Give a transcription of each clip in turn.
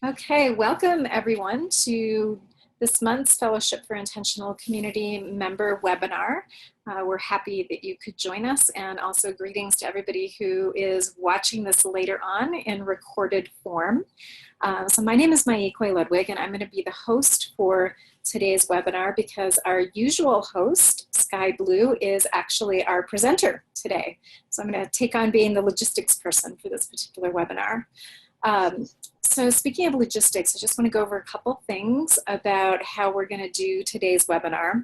Okay, welcome everyone to this month's Fellowship for Intentional Community member webinar. We're happy that you could join us, and also greetings to everybody who is watching this later on in recorded form. So my name is Makin Ludwig, and I'm going to be the host for today's webinar because our usual host, Sky Blue, is actually our presenter today. So I'm going to take on being the logistics person for this particular webinar. So speaking of logistics, I just want to go over a couple things about how we're going to do today's webinar.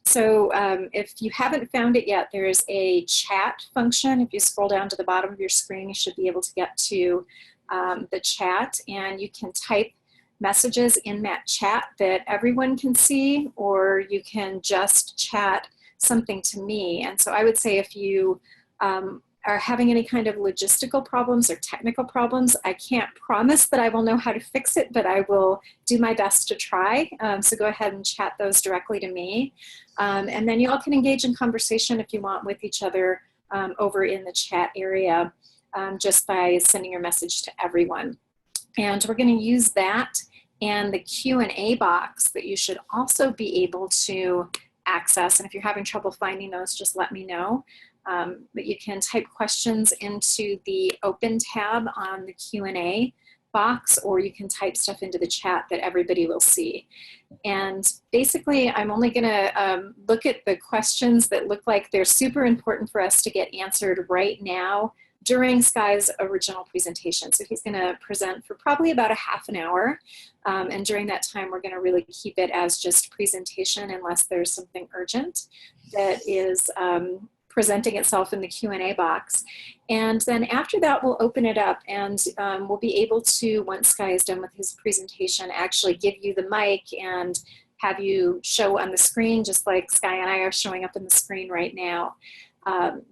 So if you haven't found it yet, there is a chat function. If you scroll down to the bottom of your screen, you should be able to get to the chat, and you can type messages in that chat that everyone can see, or you can just chat something to me. And so I would say if you are having any kind of logistical problems or technical problems, I can't promise that I will know how to fix it, but I will do my best to try. So go ahead and chat those directly to me. And then you all can engage in conversation if you want with each other over in the chat area just by sending your message to everyone. And we're going to use that and the Q&A box that you should also be able to access. And if you're having trouble finding those, just let me know. But you can type questions into the open tab on the Q&A box, or you can type stuff into the chat that everybody will see. And basically, I'm only going to look at the questions that look like they're super important for us to get answered right now during Sky's original presentation. So he's going to present for probably about a half an hour. And during that time, we're going to really keep it as just presentation unless there's something urgent that is presenting itself in the Q&A box. And then after that, we'll open it up, and we'll be able to, once Sky is done with his presentation, actually give you the mic and have you show on the screen, just like Sky and I are showing up on the screen right now.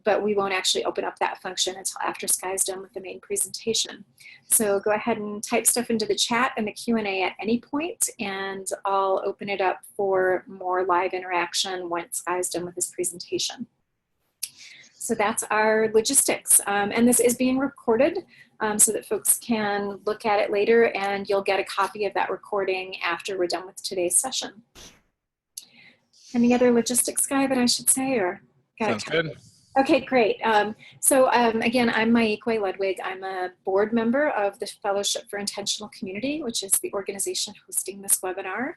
But we won't actually open up that function until after Sky is done with the main presentation. So go ahead and type stuff into the chat and the Q&A at any point, and I'll open it up for more live interaction once Sky is done with his presentation. So that's our logistics. And this is being recorded so that folks can look at it later, and you'll get a copy of that recording after we're done with today's session. Any other logistics, Guy, that I should say, or got Sounds good? Okay, great. Again, I'm Makin Ludwig. I'm a board member of the Fellowship for Intentional Community, which is the organization hosting this webinar.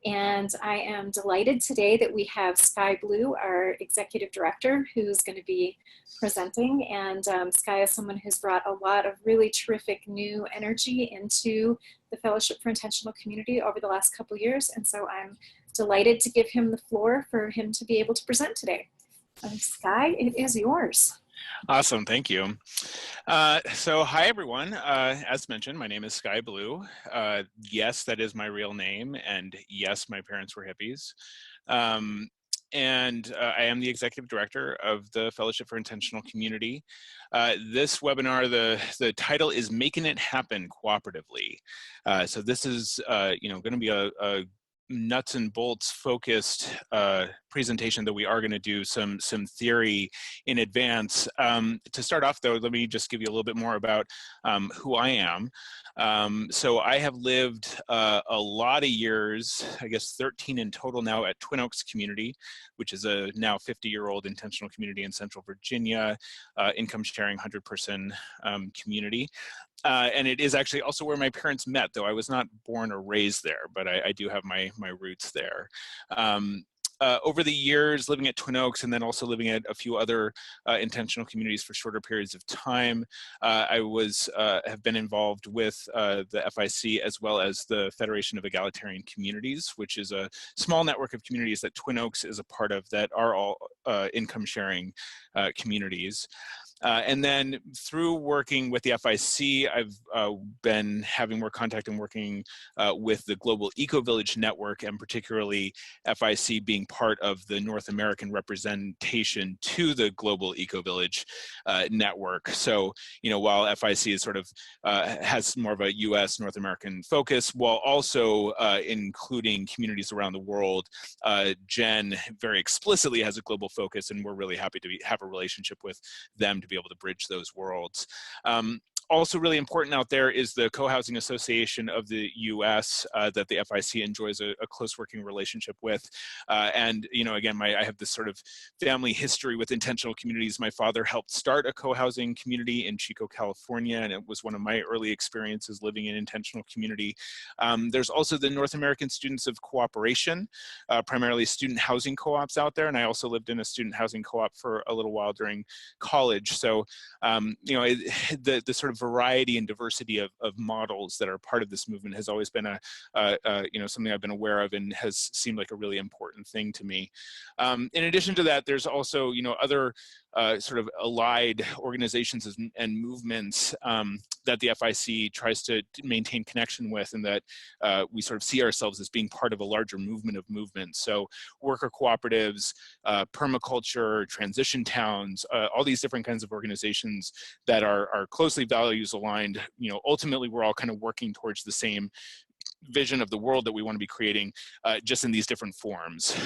And I am delighted today that we have Sky Blue, our executive director, who's going to be presenting. And Sky is someone who's brought a lot of really terrific new energy into the Fellowship for Intentional Community over the last couple of years. And so I'm delighted to give him the floor for him to be able to present today. Sky, it is yours. Awesome, thank you. So hi everyone, as mentioned, my name is Sky Blue. Yes, that is my real name, and yes, my parents were hippies. And I am the executive director of the Fellowship for Intentional Community. This webinar, the title is Making It Happen Cooperatively. So this is going to be a nuts and bolts focused presentation that we are going to do some theory in advance. To start off though, let me just give you a little bit more about who I am. So I have lived a lot of years, I guess 13 in total now, at Twin Oaks Community, which is a now 50-year-old intentional community in Central Virginia, income sharing 100-person community. And it is actually also where my parents met, though I was not born or raised there, but I do have my roots there. Over the years, living at Twin Oaks and then also living at a few other intentional communities for shorter periods of time, I have been involved with the FIC as well as the Federation of Egalitarian Communities, which is a small network of communities that Twin Oaks is a part of that are all income sharing communities. And then through working with the FIC, I've been having more contact and working with the Global Eco-Village Network, and particularly FIC being part of the North American representation to the Global Eco-Village Network. So, while FIC is sort of has more of a US North American focus, while also including communities around the world, Jen very explicitly has a global focus, and we're really happy to have a relationship with them to be able to bridge those worlds. Also really important out there is the Co-Housing Association of the US that the FIC enjoys a close working relationship with. And, you know, again, I have this sort of family history with intentional communities. My father helped start a co-housing community in Chico, California, and it was one of my early experiences living in intentional community. There's also the North American Students of Cooperation, primarily student housing co-ops out there. And I also lived in a student housing co-op for a little while during college. So, you know, the sort of variety and diversity of models that are part of this movement has always been you know, something I've been aware of and has seemed like a really important thing to me. In addition to that, there's also, you know, other sort of allied organizations and movements that the FIC tries to maintain connection with, and that we sort of see ourselves as being part of a larger movement of movements. So worker cooperatives, permaculture, transition towns, all these different kinds of organizations that are closely values aligned. You know, ultimately we're all kind of working towards the same vision of the world that we want to be creating, just in these different forms.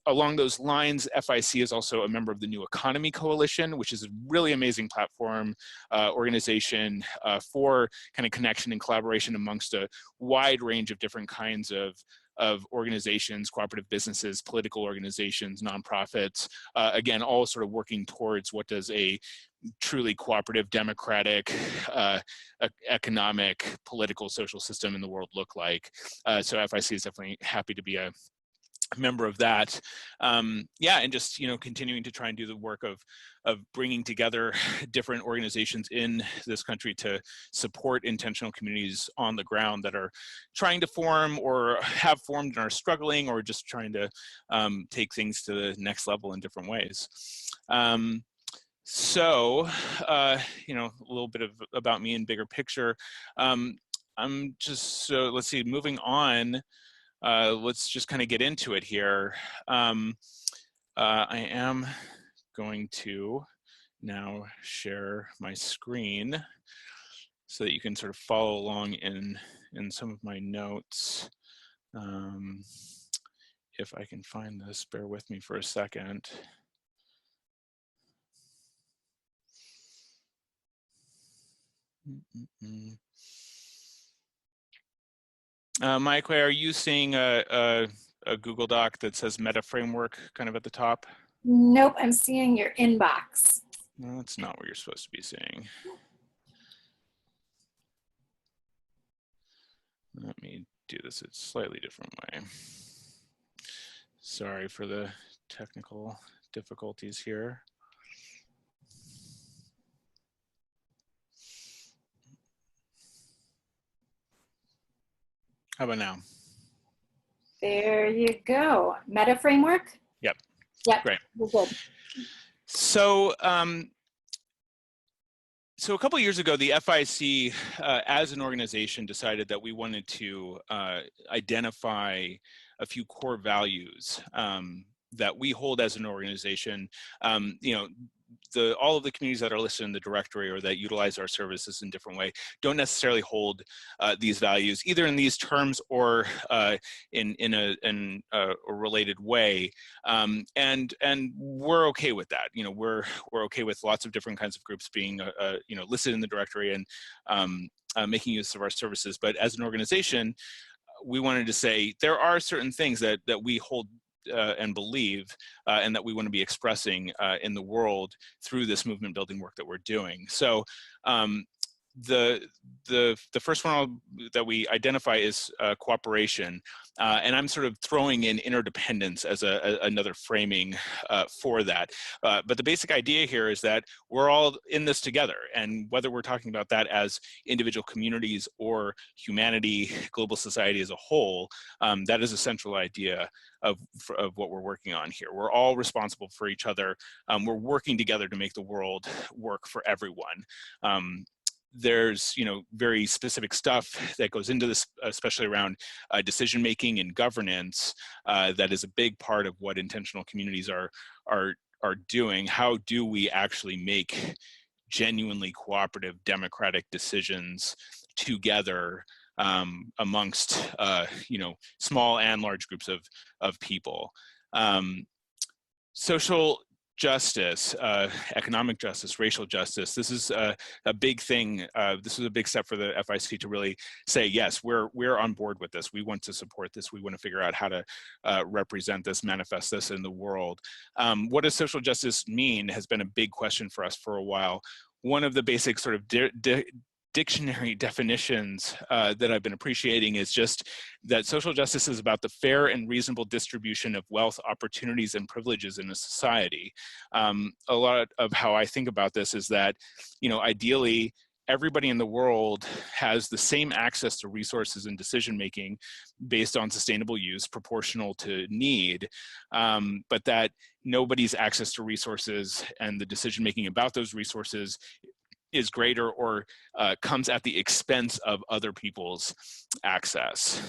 Along those lines, FIC is also a member of the New Economy Coalition, which is a really amazing platform organization for kind of connection and collaboration amongst a wide range of different kinds of organizations, cooperative businesses, political organizations, nonprofits, again, all sort of working towards what does a truly cooperative, democratic, economic, political, social system in the world look like. So FIC is definitely happy to be a member of that. Yeah, and just, you know, continuing to try and do the work of bringing together different organizations in this country to support intentional communities on the ground that are trying to form or have formed and are struggling, or just trying to take things to the next level in different ways. So, you know, a little bit about me in bigger picture. I'm just, so let's see, moving on. Let's just kind of get into it here. I am going to now share my screen so that you can sort of follow along in some of my notes. If I can find this, bear with me for a second. Mike, are you seeing a Google Doc that says Meta Framework kind of at the top? Nope, I'm seeing your inbox. No, that's not what you're supposed to be seeing. Let me do this a slightly different way. Sorry for the technical difficulties here. How about now? There you go. Meta framework? Yep. Yep. Great. We're good. So, so a couple of years ago, the FIC, as an organization, decided that we wanted to identify a few core values that we hold as an organization. You know, all of the communities that are listed in the directory or that utilize our services in different way don't necessarily hold these values either in these terms or in a related way, and we're okay with that. You know, we're okay with lots of different kinds of groups being you know, listed in the directory and making use of our services. But as an organization, we wanted to say there are certain things that we hold and believe, and that we want to be expressing in the world through this movement building work that we're doing. So the first one that we identify is cooperation, and I'm sort of throwing in interdependence as another framing for that. But the basic idea here is that we're all in this together, and whether we're talking about that as individual communities or humanity, global society as a whole, that is a central idea of what we're working on here. We're all responsible for each other. We're working together to make the world work for everyone. There's, you know, very specific stuff that goes into this, especially around decision making and governance, that is a big part of what intentional communities are doing. How do we actually make genuinely cooperative democratic decisions together amongst you know, small and large groups of people? Social justice, economic justice, racial justice. This is a big thing. This is a big step for the FIC to really say, yes, we're on board with this. We want to support this. We want to figure out how to represent this, manifest this in the world. What does social justice mean has been a big question for us for a while. One of the basic sort of dictionary definitions that I've been appreciating is just that social justice is about the fair and reasonable distribution of wealth, opportunities, and privileges in a society. A lot of how I think about this is that, ideally, everybody in the world has the same access to resources and decision-making based on sustainable use, proportional to need, but that nobody's access to resources and the decision-making about those resources is greater or comes at the expense of other people's access.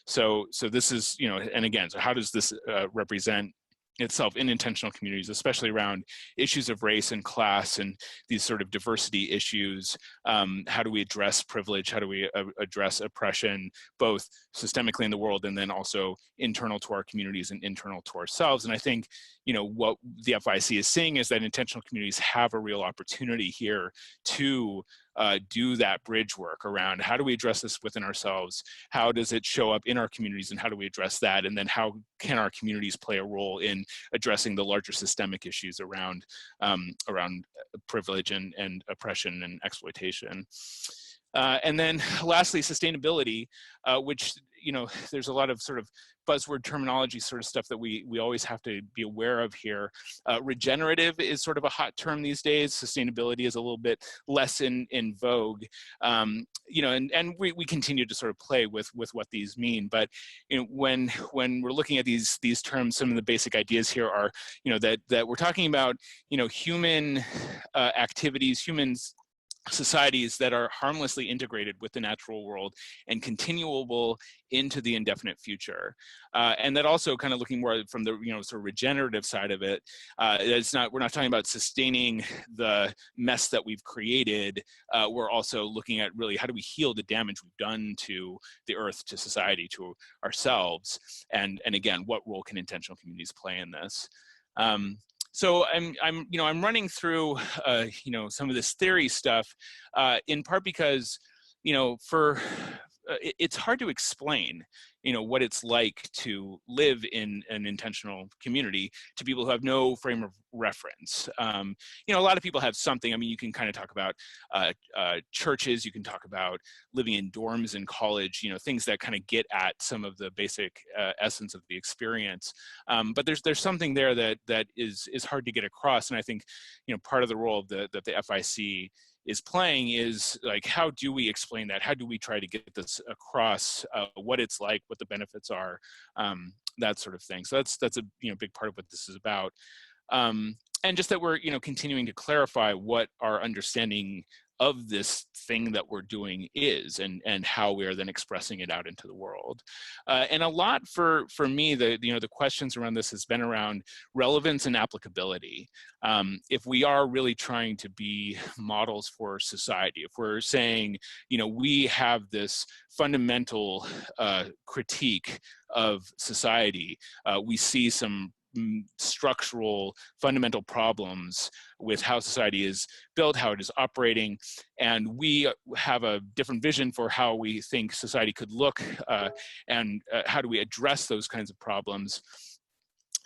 So this is, and again, so how does this represent itself in intentional communities, especially around issues of race and class and these sort of diversity issues? How do we address privilege? How do we address oppression, both systemically in the world and then also internal to our communities and internal to ourselves? And I think, what the FIC is seeing is that intentional communities have a real opportunity here to do that bridge work around how do we address this within ourselves? How does it show up in our communities, and how do we address that? And then how can our communities play a role in addressing the larger systemic issues around privilege and oppression and exploitation? And then lastly, sustainability, which, there's a lot of sort of buzzword terminology sort of stuff that we always have to be aware of here. Regenerative is sort of a hot term these days. Sustainability is a little bit less in vogue. And we continue to sort of play with what these mean. But when we're looking at these terms, some of the basic ideas here are, that we're talking about, human activities, humans, societies that are harmlessly integrated with the natural world and continuable into the indefinite future. And that also kind of looking more from the sort of regenerative side of it. We're not talking about sustaining the mess that we've created. We're also looking at really how do we heal the damage we've done to the earth, to society, to ourselves. And again, what role can intentional communities play in this? So I'm running through some of this theory stuff in part because it's hard to explain what it's like to live in an intentional community to people who have no frame of reference. A lot of people have something. I mean, you can kind of talk about churches, you can talk about living in dorms in college, things that kind of get at some of the basic essence of the experience. But there's something there that is hard to get across. And I think, part of the role of that the FIC is playing is like, how do we explain that? How do we try to get this across, what it's like, what the benefits are, that sort of thing. So that's a big part of what this is about. And just that we're continuing to clarify what our understanding of this thing that we're doing is, and how we are then expressing it out into the world. And a lot for me, the questions around this has been around relevance and applicability. If we are really trying to be models for society, if we're saying, we have this fundamental critique of society, we see some structural fundamental problems with how society is built, how it is operating, and we have a different vision for how we think society could look, and how do we address those kinds of problems,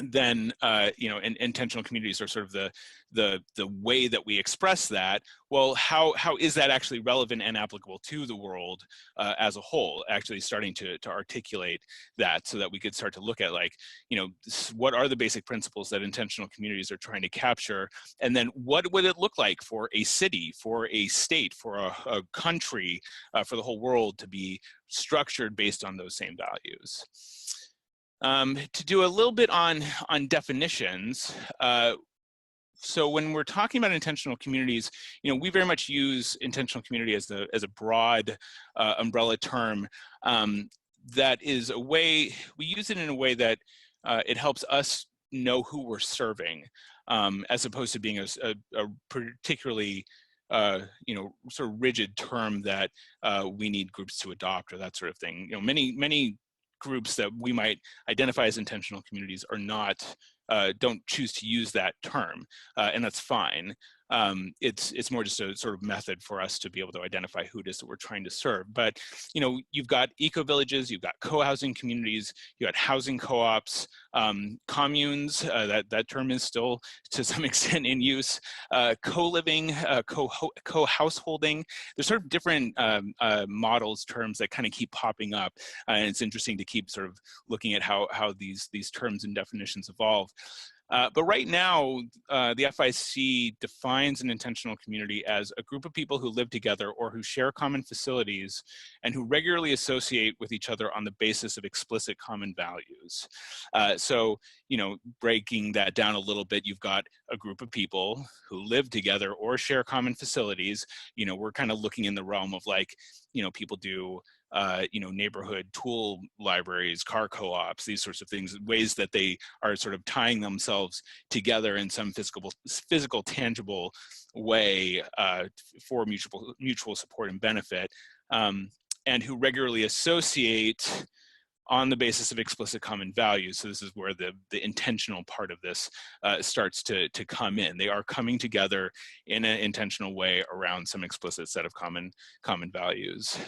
then and intentional communities are sort of the way that we express that. Well, how is that actually relevant and applicable to the world as a whole? Actually starting to articulate that, so that we could start to look at, like, what are the basic principles that intentional communities are trying to capture, and then what would it look like for a city, for a state, for a country, for the whole world to be structured based on those same values. To do a little bit on definitions, so when we're talking about intentional communities, we very much use intentional community as a broad umbrella term. That is a way, we use it in a way that it helps us know who we're serving, as opposed to being a particularly sort of rigid term that we need groups to adopt, or that sort of thing. Many groups that we might identify as intentional communities are not, don't choose to use that term, and that's fine. It's more just a sort of method for us to be able to identify who it is that we're trying to serve. But, you know, you've got eco-villages, you've got co-housing communities, you've got housing co-ops, communes, that term is still to some extent in use, co-living, co-householding. There's sort of different models, terms that kind of keep popping up. And it's interesting to keep sort of looking at how these terms and definitions evolve. But right now, the FIC defines an intentional community as a group of people who live together or who share common facilities and who regularly associate with each other on the basis of explicit common values. So, you know, breaking that down a little bit, you've got a group of people who live together or share common facilities. You know, we're kind of looking in the realm of, like, you know, people do you know, neighborhood tool libraries, car co-ops, these sorts of things, ways that they are sort of tying themselves together in some physical, tangible way for mutual support and benefit, and who regularly associate on the basis of explicit common values. So this is where the intentional part of this starts to come in. They are coming together in an intentional way around some explicit set of common values.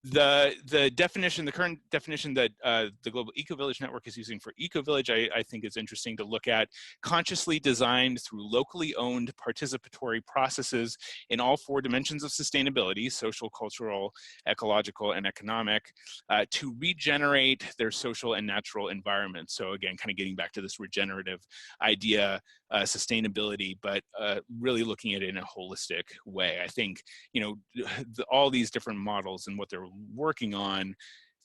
The definition, the current definition that the Global Eco-Village Network is using for eco-village, I think is interesting to look at: consciously designed through locally owned participatory processes in all four dimensions of sustainability: social, cultural, ecological, and economic, to regenerate their social and natural environment. So again, kind of getting back to this regenerative idea, sustainability, but really looking at it in a holistic way. I think, you know, all these different models and what they're working on,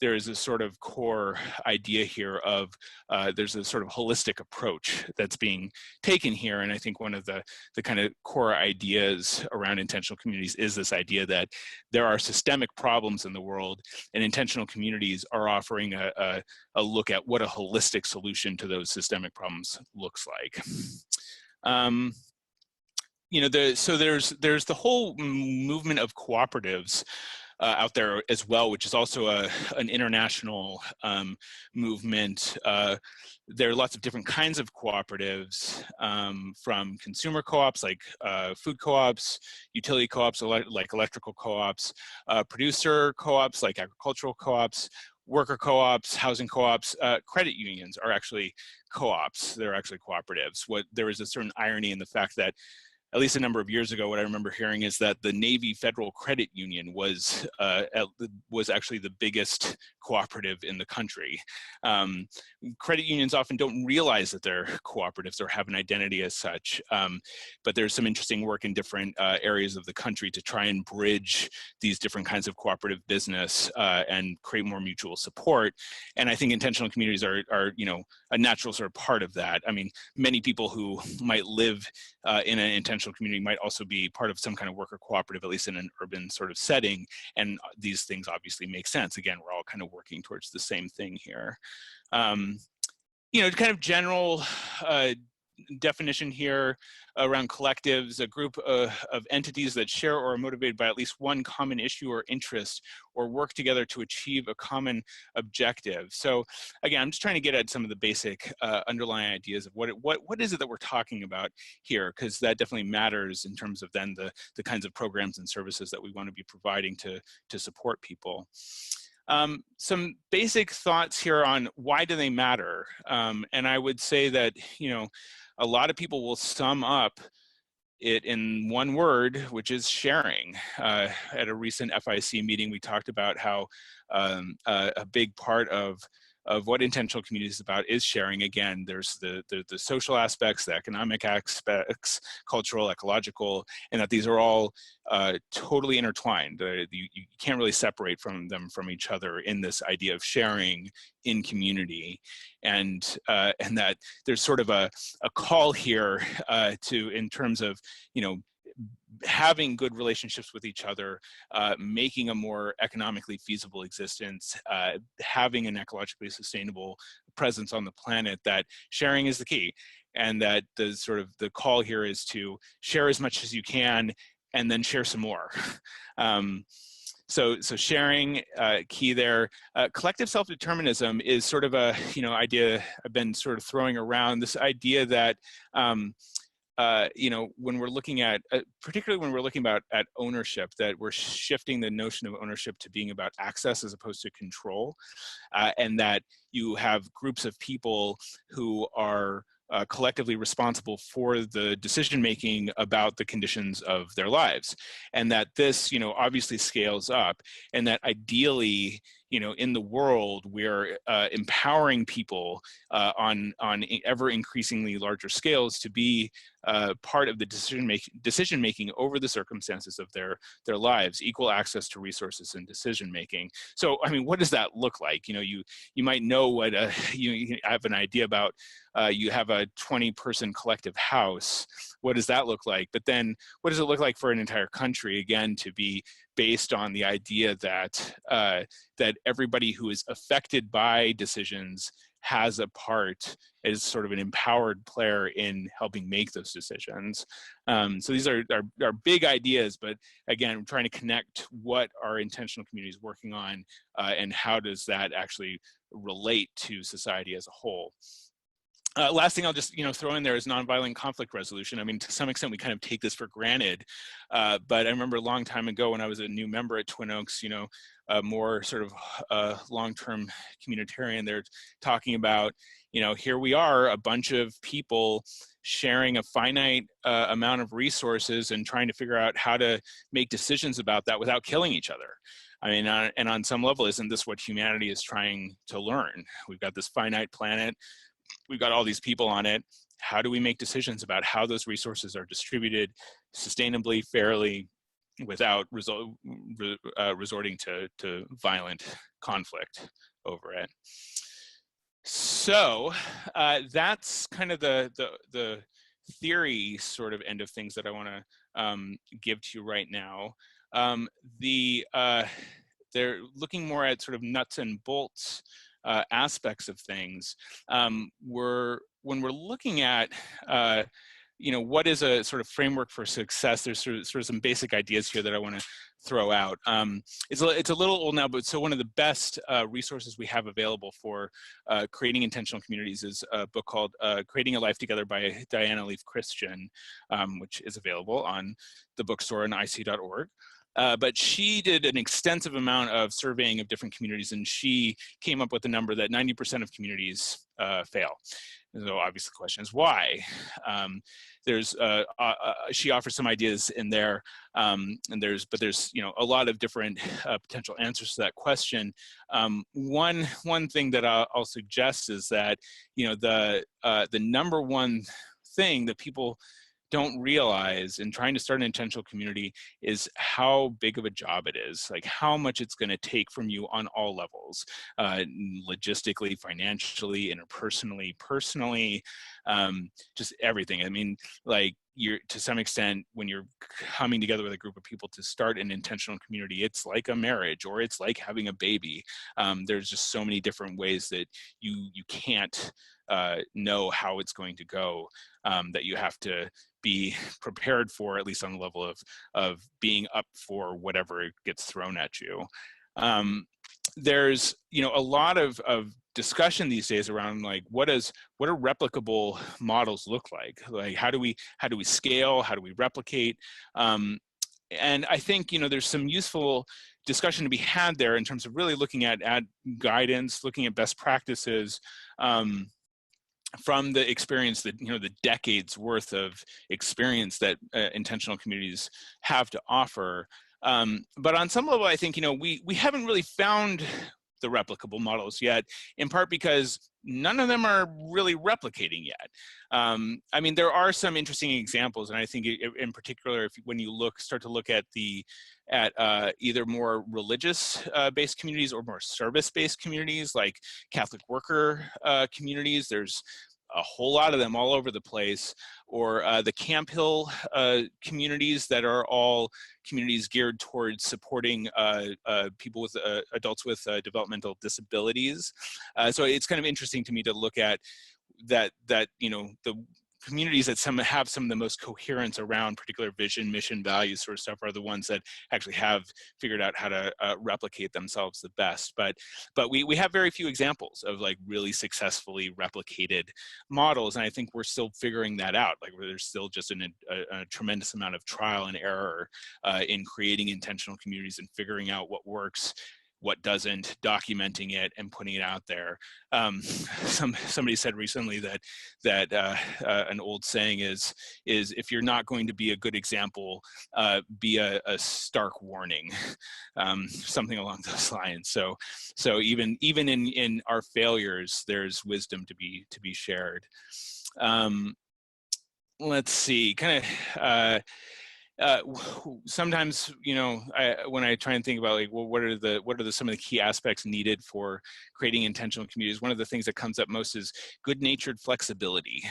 there is a sort of core idea here of there's a sort of holistic approach that's being taken here. And I think one of the kind of core ideas around intentional communities is this idea that there are systemic problems in the world, and intentional communities are offering a look at what a holistic solution to those systemic problems looks like. You know, so there's the whole movement of cooperatives out there as well, which is also an international movement. There are lots of different kinds of cooperatives, from consumer co-ops like food co-ops, utility co-ops like electrical co-ops, producer co-ops like agricultural co-ops, worker co-ops, housing co-ops. Credit unions are actually co-ops. They're actually cooperatives. There is a certain irony in the fact that, at least a number of years ago, what I remember hearing is that the Navy Federal Credit Union was actually the biggest cooperative in the country. Credit unions often don't realize that they're cooperatives or have an identity as such, but there's some interesting work in different areas of the country to try and bridge these different kinds of cooperative business and create more mutual support. And I think intentional communities are you know, a natural sort of part of that. I mean, many people who might live in an intentional community might also be part of some kind of worker cooperative, at least in an urban sort of setting. And these things obviously make sense. Again, we're all kind of working towards the same thing here. You know, kind of general definition here around collectives: a group of entities that share or are motivated by at least one common issue or interest, or work together to achieve a common objective. So again, I'm just trying to get at some of the basic underlying ideas of what is it that we're talking about here, because that definitely matters in terms of then the kinds of programs and services that we want to be providing to support people. Some basic thoughts here on why do they matter, and I would say that, you know, a lot of people will sum up it in one word, which is sharing. At a recent FIC meeting, we talked about how a big part of what intentional community is about is sharing. Again, there's the social aspects, the economic aspects, cultural, ecological, and that these are all totally intertwined. You can't really separate them from each other in this idea of sharing in community, and that there's sort of a call here in terms of, you know, having good relationships with each other, making a more economically feasible existence, having an ecologically sustainable presence on the planet, that sharing is the key. And that the call here is to share as much as you can and then share some more. So sharing, key there. Collective self-determinism is sort of a, idea I've been sort of throwing around, this idea that, when we're looking at, particularly when we're looking about at ownership, that we're shifting the notion of ownership to being about access as opposed to control, and that you have groups of people who are collectively responsible for the decision-making about the conditions of their lives. And that this, obviously scales up, and that ideally, in the world, we're empowering people on ever increasingly larger scales to be part of the decision making over the circumstances of their lives, equal access to resources and decision making. So, I mean, what does that look like? You might know what you have an idea about. You have a 20-person collective house. What does that look like? But then, what does it look like for an entire country? Again, to be based on the idea that that everybody who is affected by decisions has a part as sort of an empowered player in helping make those decisions. So these are big ideas, but again, I'm trying to connect what our intentional community is working on and how does that actually relate to society as a whole. Last thing I'll just throw in there is nonviolent conflict resolution. I mean, to some extent, we kind of take this for granted, but I remember a long time ago when I was a new member at Twin Oaks, a more sort of long-term communitarian, they're talking about, here we are, a bunch of people sharing a finite amount of resources and trying to figure out how to make decisions about that without killing each other. I mean, and on some level, isn't this what humanity is trying to learn? We've got this finite planet. We've got all these people on it. How do we make decisions about how those resources are distributed sustainably, fairly, without resorting to violent conflict over it? So that's kind of the theory sort of end of things that I want to give to you right now. They're looking more at sort of nuts and bolts aspects of things. When we're looking at what is a sort of framework for success, there's sort of some basic ideas here that I want to throw out. It's a little old now, but so one of the best resources we have available for creating intentional communities is a book called Creating a Life Together by Diana Leaf Christian, which is available on the bookstore and ic.org. But she did an extensive amount of surveying of different communities, and she came up with a number that 90% of communities fail. So obviously the question is why? She offers some ideas in there, and there's a lot of different potential answers to that question. One thing that I'll suggest is that the number one thing that people don't realize in trying to start an intentional community is how big of a job it is, like how much it's going to take from you on all levels, logistically, financially, interpersonally, personally, just everything. I mean, like to some extent, when you're coming together with a group of people to start an intentional community, it's like a marriage or it's like having a baby. There's just so many different ways that you can't know how it's going to go, that you have to be prepared for, at least on the level of being up for whatever gets thrown at you. There's a lot of discussion these days around like what do replicable models look like? Like how do we scale? How do we replicate? And I think there's some useful discussion to be had there in terms of really looking at guidance, looking at best practices, from the experience that the decades worth of experience that intentional communities have to offer. But on some level, I think we haven't really found the replicable models yet, in part because none of them are really replicating yet. I mean, there are some interesting examples, and I think in particular, when you start to look at either more religious based communities or more service based communities, like Catholic worker communities, there's a whole lot of them all over the place, or the Camp Hill communities that are all communities geared towards supporting people with adults with developmental disabilities. So it's kind of interesting to me to look at that the communities that have some of the most coherence around particular vision, mission, values sort of stuff are the ones that actually have figured out how to replicate themselves the best. But we have very few examples of like really successfully replicated models, and I think we're still figuring that out. Like there's still just a tremendous amount of trial and error in creating intentional communities and figuring out what works, what doesn't, documenting it and putting it out there. Somebody said recently that an old saying is if you're not going to be a good example, be a stark warning, something along those lines. So even in our failures, there's wisdom to be shared. Let's see, kind of. Sometimes, you know, when I try and think about like, well, what are some of the key aspects needed for creating intentional communities? One of the things that comes up most is good-natured flexibility.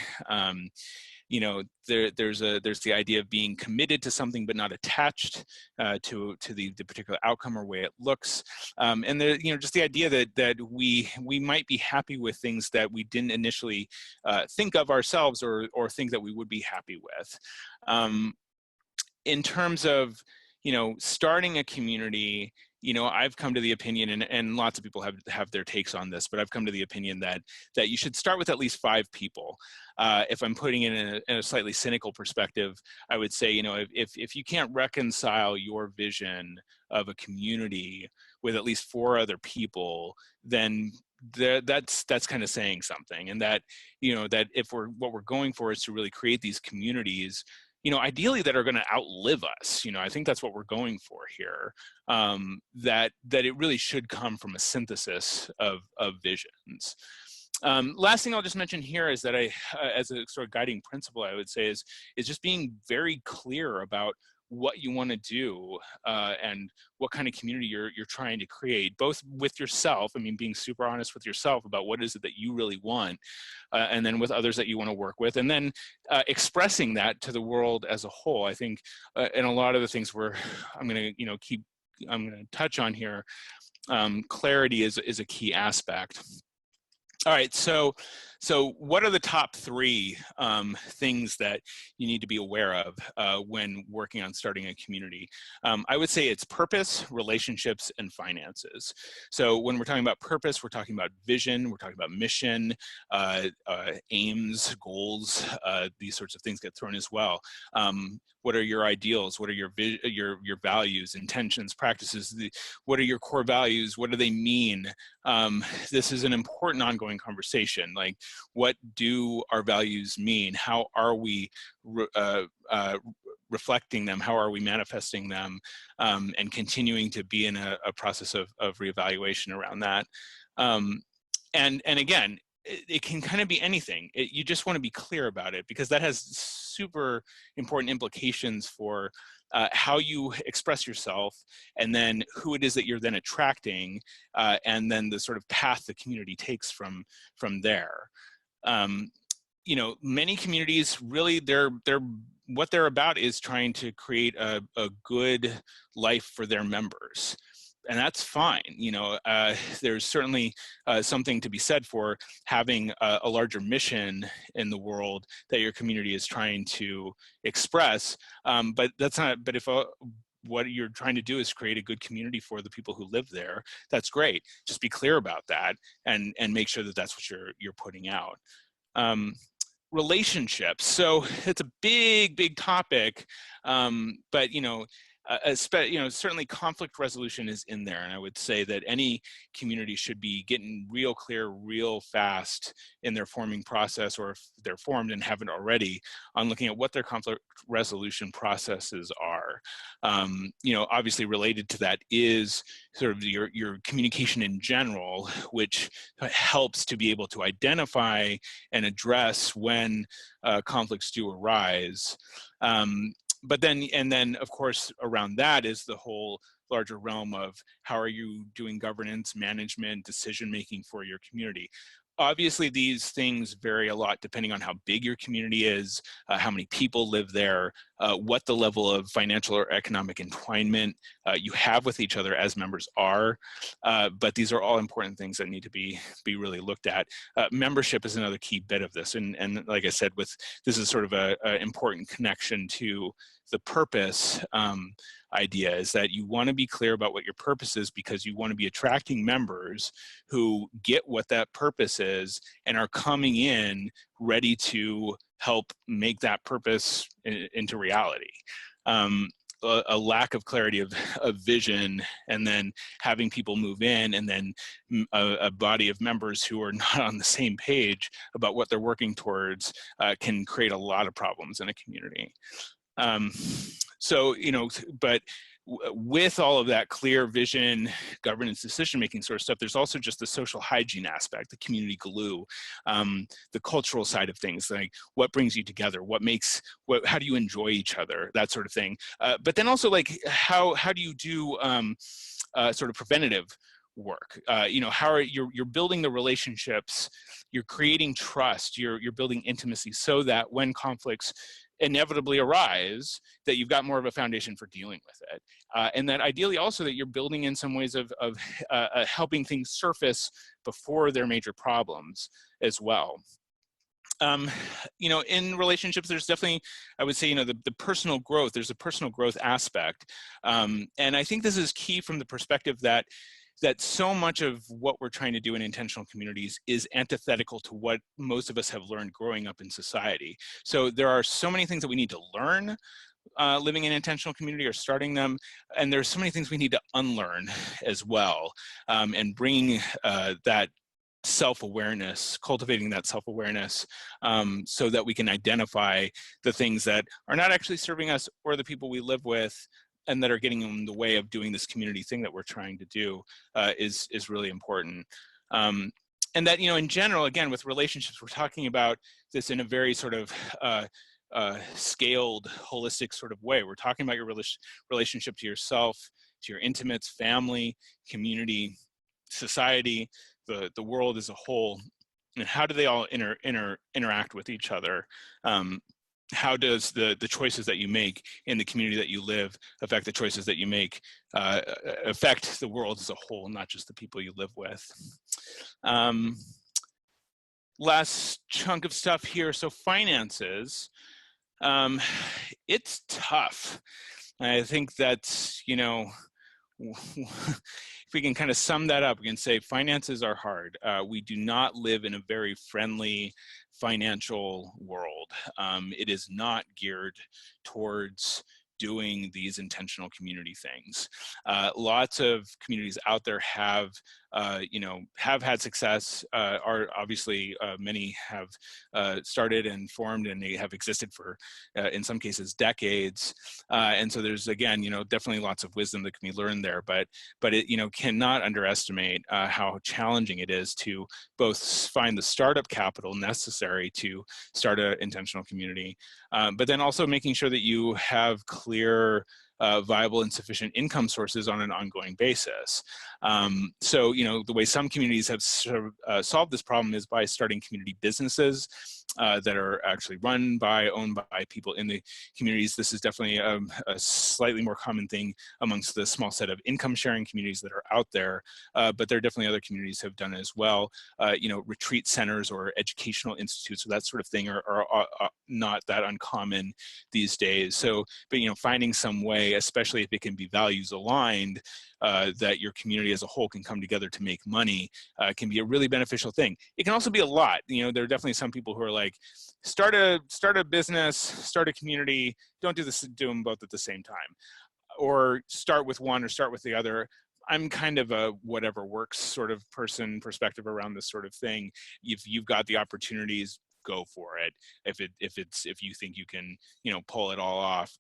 You know, there's the idea of being committed to something but not attached to the particular outcome or way it looks, and there, you know, just the idea that we might be happy with things that we didn't initially think of ourselves or think that we would be happy with. In terms of, you know, starting a community, you know, I've come to the opinion, and lots of people have their takes on this, but I've come to the opinion that you should start with at least 5 people. If I'm putting it in a slightly cynical perspective, I would say, you know, if you can't reconcile your vision of a community with at least 4 other people, then that's kind of saying something. And that, you know, that if what we're going for is to really create these communities, you know, ideally that are going to outlive us. You know, I think that's what we're going for here. That it really should come from a synthesis of visions. Last thing I'll just mention here is that as a sort of guiding principle, I would say is just being very clear about what you want to do and what kind of community you're trying to create, both with yourself. I mean, being super honest with yourself about what is it that you really want, and then with others that you want to work with, and then expressing that to the world as a whole. I think in a lot of the things I'm going to touch on here, clarity is a key aspect. All right, so what are the top 3 things that you need to be aware of when working on starting a community? I would say it's purpose, relationships, and finances. So when we're talking about purpose, we're talking about vision, we're talking about mission, aims, goals, these sorts of things get thrown as well. What are your ideals? What are your values, intentions, practices? What are your core values? What do they mean? This is an important ongoing conversation. Like, what do our values mean? How are we reflecting them? How are we manifesting them? And continuing to be in a process of reevaluation around that. And again, it can kind of be anything. You just want to be clear about it, because that has super important implications for how you express yourself, and then who it is that you're then attracting, and then the sort of path the community takes from there. You know, many communities really, what they're about is trying to create a good life for their members. And that's fine. You know, there's certainly something to be said for having a larger mission in the world that your community is trying to express. But that's not. But if what you're trying to do is create a good community for the people who live there, that's great. Just be clear about that, and make sure that that's what you're putting out. Relationships. So it's a big topic, but you know, certainly conflict resolution is in there, and I would say that any community should be getting real clear, real fast in their forming process, or if they're formed and haven't already, on looking at what their conflict resolution processes are. You know, obviously related to that is sort of your communication in general, which helps to be able to identify and address when conflicts do arise. But then of course around that is the whole larger realm of how are you doing governance, management, decision making for your community. Obviously, these things vary a lot depending on how big your community is, how many people live there, what the level of financial or economic entwinement you have with each other as members are. But these are all important things that need to be really looked at. Membership is another key bit of this. And like I said, this is sort of a important connection to the purpose idea, is that you want to be clear about what your purpose is, because you want to be attracting members who get what that purpose is and are coming in ready to help make that purpose into reality. A lack of clarity of vision, and then having people move in, and then a body of members who are not on the same page about what they're working towards can create a lot of problems in a community. So, but with all of that clear vision, governance, decision-making sort of stuff, there's also just the social hygiene aspect, the community glue, the cultural side of things, like what brings you together, how do you enjoy each other, that sort of thing. But then also, like, how do you do sort of preventative work? How you're building the relationships, you're creating trust, you're building intimacy, so that when conflicts inevitably arise, that you've got more of a foundation for dealing with it. And that ideally also that you're building in some ways of helping things surface before they're major problems as well. In relationships, there's definitely, I would say, the personal growth, there's a personal growth aspect. And I think this is key from the perspective that so much of what we're trying to do in intentional communities is antithetical to what most of us have learned growing up in society. So there are so many things that we need to learn living in intentional community or starting them, and there's so many things we need to unlearn as well, and bringing that self-awareness, cultivating that self-awareness, so that we can identify the things that are not actually serving us or the people we live with, and that are getting in the way of doing this community thing that we're trying to do, is really important. And that, in general, again, with relationships, we're talking about this in a very sort of scaled, holistic sort of way. We're talking about your relationship to yourself, to your intimates, family, community, society, the world as a whole, and how do they all interact with each other? How does the choices that you make in the community that you live affect the choices that you make, affect the world as a whole, not just the people you live with? Last chunk of stuff here. So finances, it's tough. I think that's, if we can kind of sum that up, we can say finances are hard. We do not live in a very friendly financial world. It is not geared towards doing these intentional community things. Lots of communities out there have had success. Are obviously many have started and formed, and they have existed for, in some cases, decades. And so there's, again, definitely lots of wisdom that can be learned there. But it, cannot underestimate how challenging it is to both find the startup capital necessary to start an intentional community, but then also making sure that you have clear, viable and sufficient income sources on an ongoing basis. So, the way some communities have sort of solved this problem is by starting community businesses that are actually owned by people in the communities. This is definitely a slightly more common thing amongst the small set of income sharing communities that are out there, but there are definitely other communities have done it as well. Retreat centers or educational institutes, or that sort of thing are not that uncommon these days. So, but finding some way, especially if it can be values aligned, that your community as a whole can come together to make money, can be a really beneficial thing. It can also be a lot. There are definitely some people who are like, start a business, start a community, don't do them both at the same time, or start with one or start with the other. I'm kind of a whatever works sort of perspective around this sort of thing. If you've got the opportunities, go for it if you think you can, pull it all off.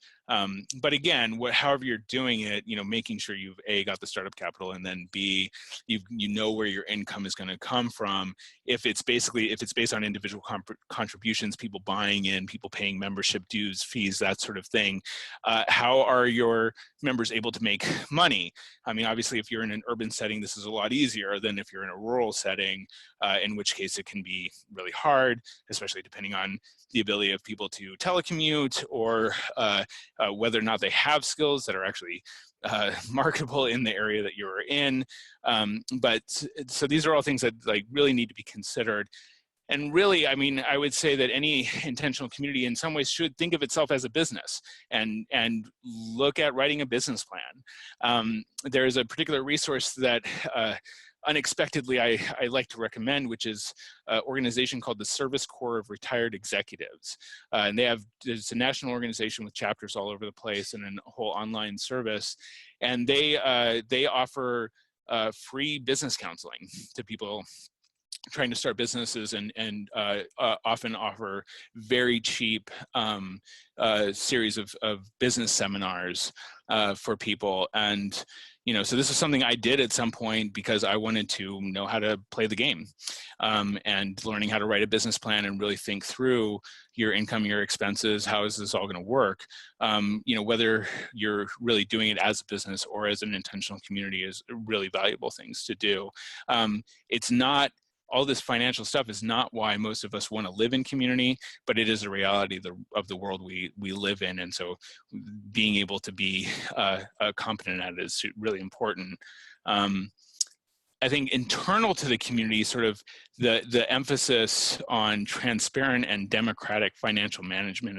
But again, however you're doing it, making sure you've A, got the startup capital, and then B, you know where your income is going to come from. If it's based on individual contributions, people buying in, people paying membership dues, fees, that sort of thing, how are your members able to make money? I mean, obviously, if you're in an urban setting, this is a lot easier than if you're in a rural setting, in which case it can be really hard, especially depending on the ability of people to telecommute, or whether or not they have skills that are actually marketable in the area that you're in. But so these are all things that really need to be considered. And really, I mean, I would say that any intentional community in some ways should think of itself as a business and look at writing a business plan. There's a particular resource that unexpectedly I like to recommend, which is an organization called the Service Corps of Retired Executives. And there's a national organization with chapters all over the place and a whole online service. And they offer free business counseling to people trying to start businesses, and often offer very cheap series of business seminars for people. And so this is something I did at some point because I wanted to know how to play the game, and learning how to write a business plan and really think through your income, your expenses, how is this all going to work? Whether you're really doing it as a business or as an intentional community is really valuable things to do. It's not, all this financial stuff is not why most of us want to live in community, but it is a reality of the world we live in. And so being able to be competent at it is really important. I think internal to the community, sort of the emphasis on transparent and democratic financial management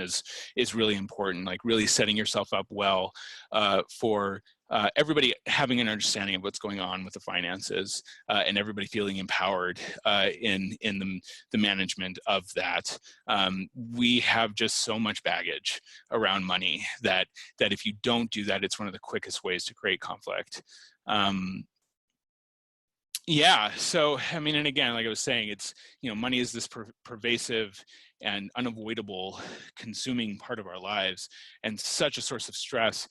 is really important, like really setting yourself up well for everybody having an understanding of what's going on with the finances, and everybody feeling empowered in the management of that. We have just so much baggage around money that if you don't do that, it's one of the quickest ways to create conflict. Yeah, so I mean, and again, like I was saying, it's, money is this pervasive and unavoidable consuming part of our lives, and such a source of stress.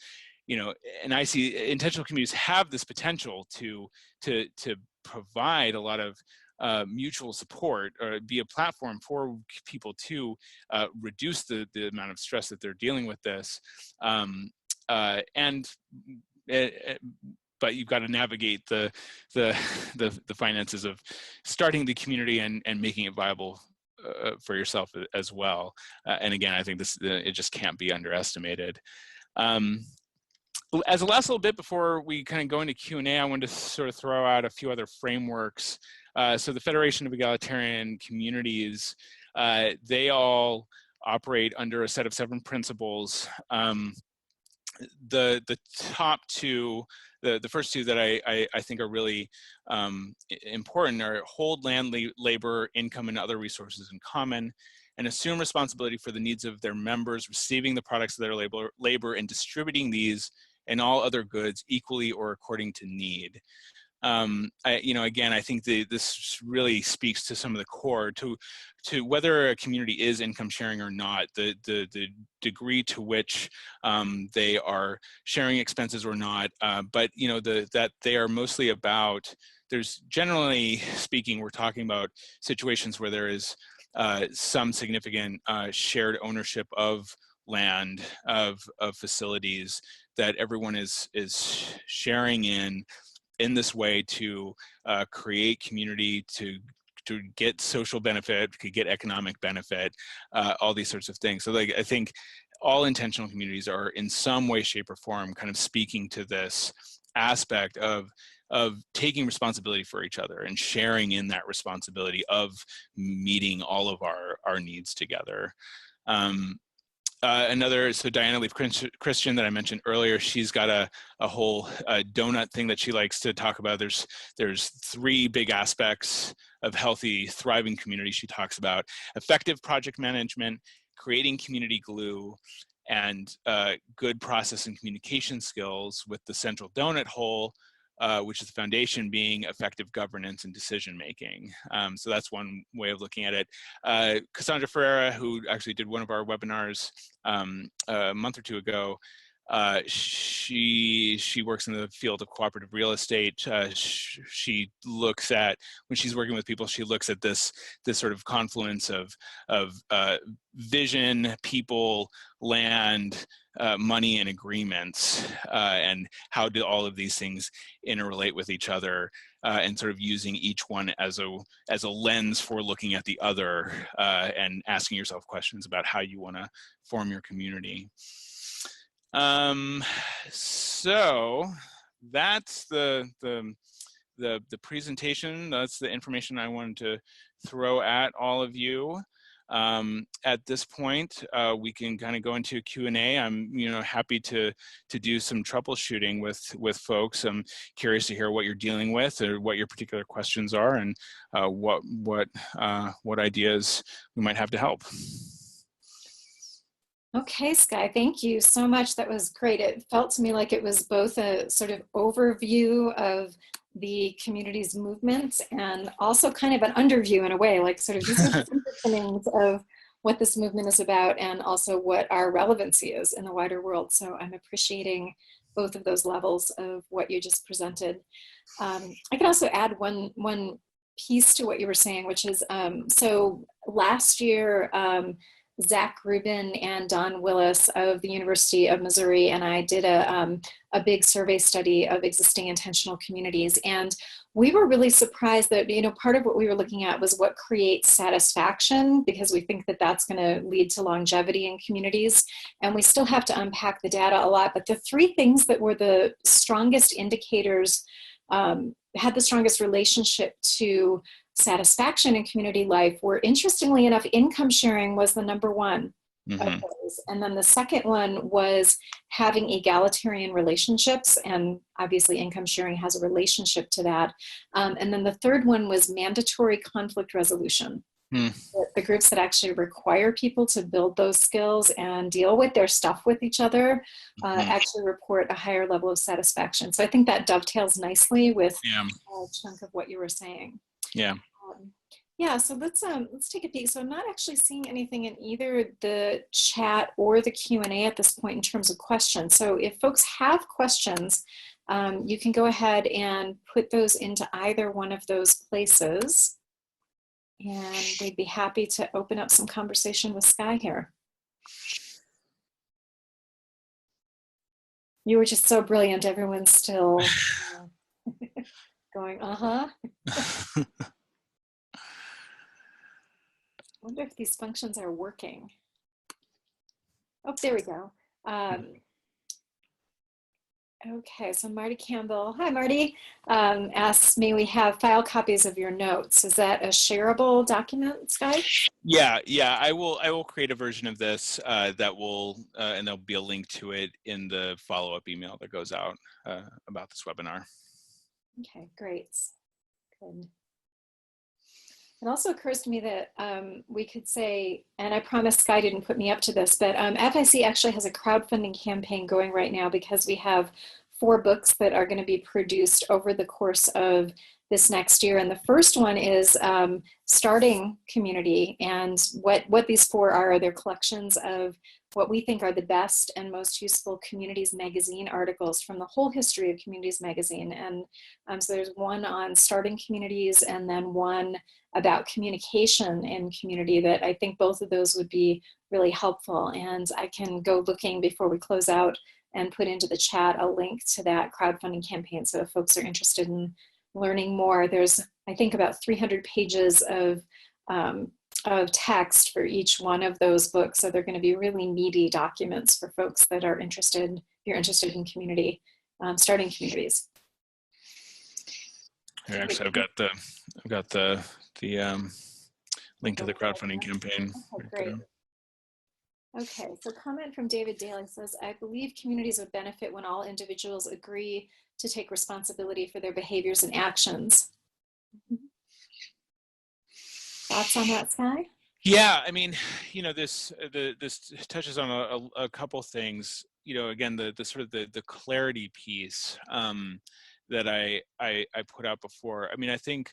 And I see intentional communities have this potential to provide a lot of mutual support, or be a platform for people to reduce the amount of stress that they're dealing with this. But you've got to navigate the finances of starting the community and making it viable for yourself as well. And again, I think it just can't be underestimated. As a last little bit before we kind of go into Q&A, I wanted to sort of throw out a few other frameworks. So the Federation of Egalitarian Communities, they all operate under a set of 7 principles. The top two, the first two that I think are really important are hold land, labor, income, and other resources in common, and assume responsibility for the needs of their members, receiving the products of their labor and distributing these and all other goods equally or according to need. Again, I think this really speaks to some of the core to whether a community is income sharing or not, the degree to which they are sharing expenses or not, but that they are mostly about, there's generally speaking, we're talking about situations where there is some significant shared ownership of land, of facilities that everyone is sharing in this way to create community, to get social benefit, to get economic benefit, all these sorts of things. So I think all intentional communities are in some way, shape, or form kind of speaking to this aspect of taking responsibility for each other and sharing in that responsibility of meeting all of our needs together. So Diana Leaf Christian that I mentioned earlier, she's got a whole donut thing that she likes to talk about. There's 3 big aspects of healthy, thriving community she talks about: effective project management, creating community glue, and good process and communication skills, with the central donut hole which is the foundation being effective governance and decision making. So that's one way of looking at it. Cassandra Ferrara, who actually did one of our webinars a month or two ago, she works in the field of cooperative real estate. She looks at, when she's working with people, she looks at this sort of confluence of vision, people, land, money, and agreements, and how do all of these things interrelate with each other, and sort of using each one as a lens for looking at the other, and asking yourself questions about how you want to form your community. So that's the presentation. That's the information I wanted to throw at all of you. At this point, we can kind of go into a Q&A. I'm happy to do some troubleshooting with folks. I'm curious to hear what you're dealing with or what your particular questions are, and what ideas we might have to help. Okay, Skye, thank you so much. That was great. It felt to me like it was both a sort of overview of the community's movement and also kind of an underview in a way, like sort of these are the underpinnings of what this movement is about and also what our relevancy is in the wider world. So I'm appreciating both of those levels of what you just presented. I can also add one piece to what you were saying, which is, so last year, Zach Rubin and Don Willis of the University of Missouri and I did a big survey study of existing intentional communities. And we were really surprised that, part of what we were looking at was what creates satisfaction, because we think that that's going to lead to longevity in communities. And we still have to unpack the data a lot. But the three things that were the strongest indicators, had the strongest relationship to satisfaction in community life were, interestingly enough, income sharing was the number one of those. And then the second one was having egalitarian relationships, and obviously income sharing has a relationship to that. And then the third one was mandatory conflict resolution. The groups that actually require people to build those skills and deal with their stuff with each other actually report a higher level of satisfaction. So I think that dovetails nicely with a chunk of what you were saying. Yeah. Yeah, so let's take a peek. So I'm not actually seeing anything in either the chat or the Q&A at this point in terms of questions. So if folks have questions, you can go ahead and put those into either one of those places. And we'd be happy to open up some conversation with Skye here. You were just so brilliant. Everyone's still going, I wonder if these functions are working. Oh, there we go. Okay, so Marty Campbell, hi Marty, asks, may we have file copies of your notes? Is that a shareable document, Skye? Yeah, I will create a version of this that will, and there'll be a link to it in the follow-up email that goes out about this webinar. Okay, great. Good. It also occurs to me that we could say, and I promise Skye didn't put me up to this, but FIC actually has a crowdfunding campaign going right now because we have 4 books that are going to be produced over the course of this next year. And the first one is Starting Community. And what these 4 are they're collections of what we think are the best and most useful Communities Magazine articles from the whole history of Communities Magazine. And so there's one on starting communities and then one about communication in community that I think both of those would be really helpful. And I can go looking before we close out and put into the chat a link to that crowdfunding campaign. So if folks are interested in learning more, there's, I think, about 300 pages of text for each one of those books. So they're going to be really meaty documents for folks that are interested, if you're interested in community, starting communities. Here, actually, I've got the link to the crowdfunding campaign. Okay, great. Okay, so comment from David Daly says, I believe communities would benefit when all individuals agree to take responsibility for their behaviors and actions. Thoughts on that, Skye? Yeah, I mean, this touches on a couple things. Again, the sort of the clarity piece. that I put out before. I mean, I think,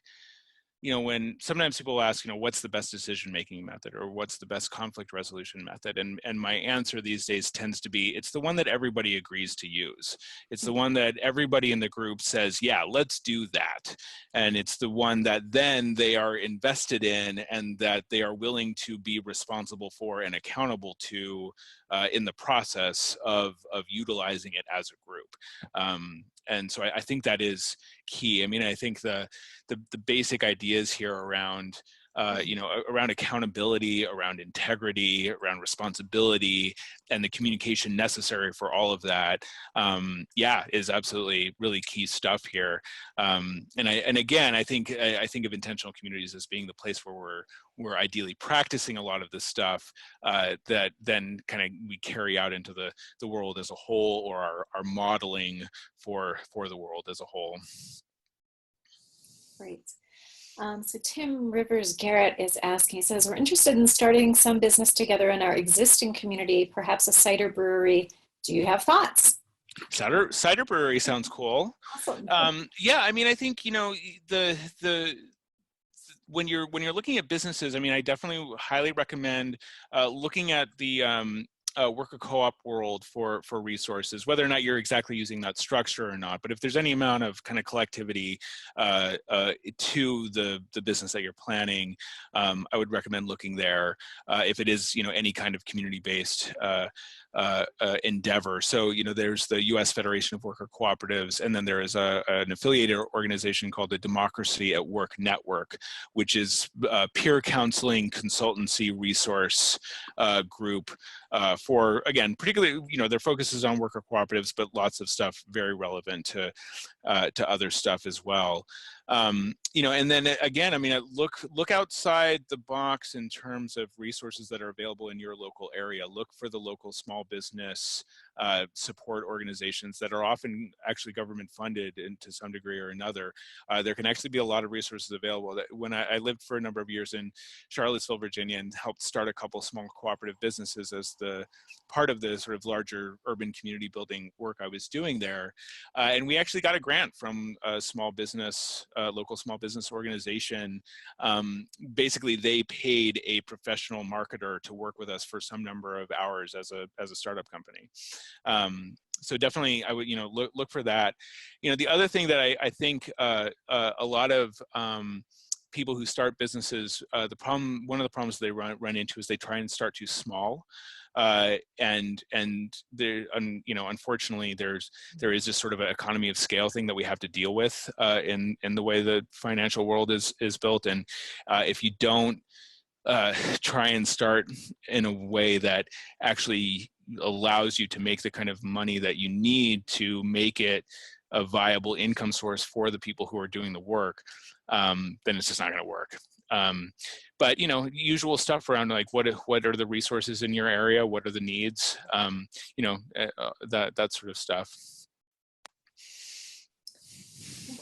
you know, when sometimes people ask, you know, what's the best decision-making method or what's the best conflict resolution method? And my answer these days tends to be, it's the one that everybody agrees to use. It's the one that everybody in the group says, yeah, let's do that. And it's the one that then they are invested in and that they are willing to be responsible for and accountable to in the process of utilizing it as a group. And so I think that is key. I mean, I think the basic ideas here around you know, around accountability, around integrity, around responsibility, and the communication necessary for all of that, yeah, is absolutely really key stuff here. And again, I think of intentional communities as being the place where we're ideally practicing a lot of this stuff that then kind of we carry out into the world as a whole, or our modeling for the world as a whole. Great. So Tim Rivers Garrett is asking, he says, we're interested in starting some business together in our existing community, perhaps a cider brewery. Do you have thoughts? Cider brewery sounds cool. Awesome. Yeah, I mean, I think, you know, when you're looking at businesses, I mean, I definitely highly recommend looking at the worker co-op world for resources, whether or not you're exactly using that structure or not. But if there's any amount of kind of collectivity to the business that you're planning, I would recommend looking there if it is, you know, any kind of community-based endeavor. So, you know, there's the U.S. Federation of Worker Cooperatives, and then there is an affiliated organization called the Democracy at Work Network, which is a peer counseling consultancy resource group for, again, particularly, you know, their focus is on worker cooperatives, but lots of stuff very relevant to other stuff as well. You know, and then again, I mean, look outside the box in terms of resources that are available in your local area. Look for the local small business support organizations that are often actually government funded to some degree or another. There can actually be a lot of resources available. That when I lived for a number of years in Charlottesville, Virginia, and helped start a couple small cooperative businesses as the part of the sort of larger urban community building work I was doing there. And we actually got a grant from a small business, local small business organization. Basically, they paid a professional marketer to work with us for some number of hours as a startup company. So definitely, I would, you know, look for that. You know, the other thing that I think a lot of people who start businesses, one of the problems they run into is they try and start too small. And there, you know, unfortunately, there is this sort of an economy of scale thing that we have to deal with in the way the financial world is built. And if you don't try and start in a way that actually allows you to make the kind of money that you need to make it a viable income source for the people who are doing the work, then it's just not going to work. But, you know, usual stuff around like what are the resources in your area? What are the needs? You know, that sort of stuff.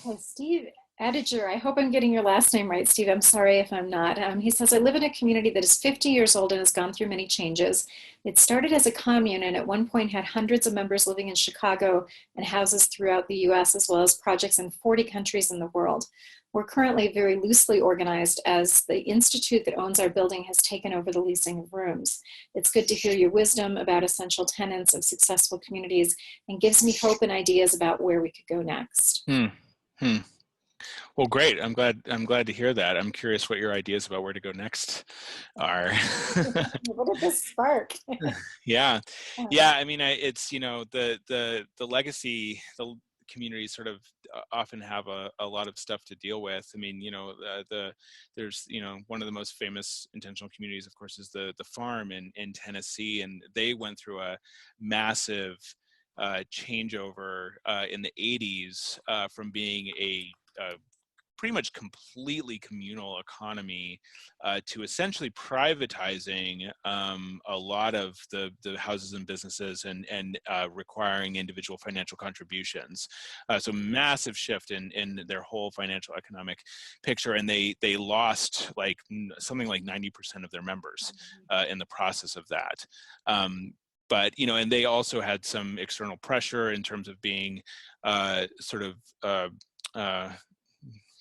Okay, Steve Adiger, I hope I'm getting your last name right, Steve. I'm sorry if I'm not. He says, I live in a community that is 50 years old and has gone through many changes. It started as a commune and at one point had hundreds of members living in Chicago and houses throughout the US, as well as projects in 40 countries in the world. We're currently very loosely organized as the institute that owns our building has taken over the leasing of rooms. It's good to hear your wisdom about essential tenets of successful communities and gives me hope and ideas about where we could go next. Well, great. I'm glad to hear that. I'm curious what your ideas about where to go next are. What did this spark? Yeah. I mean, it's, you know, the legacy, the communities sort of often have a lot of stuff to deal with. I mean, you know, there's, you know, one of the most famous intentional communities, of course, is the farm in Tennessee, and they went through a massive changeover in the 80s from being a pretty much completely communal economy to essentially privatizing a lot of the houses and businesses and requiring individual financial contributions. So massive shift in their whole financial economic picture, and they lost like something like 90% of their members in the process of that. but and they also had some external pressure in terms of being sort of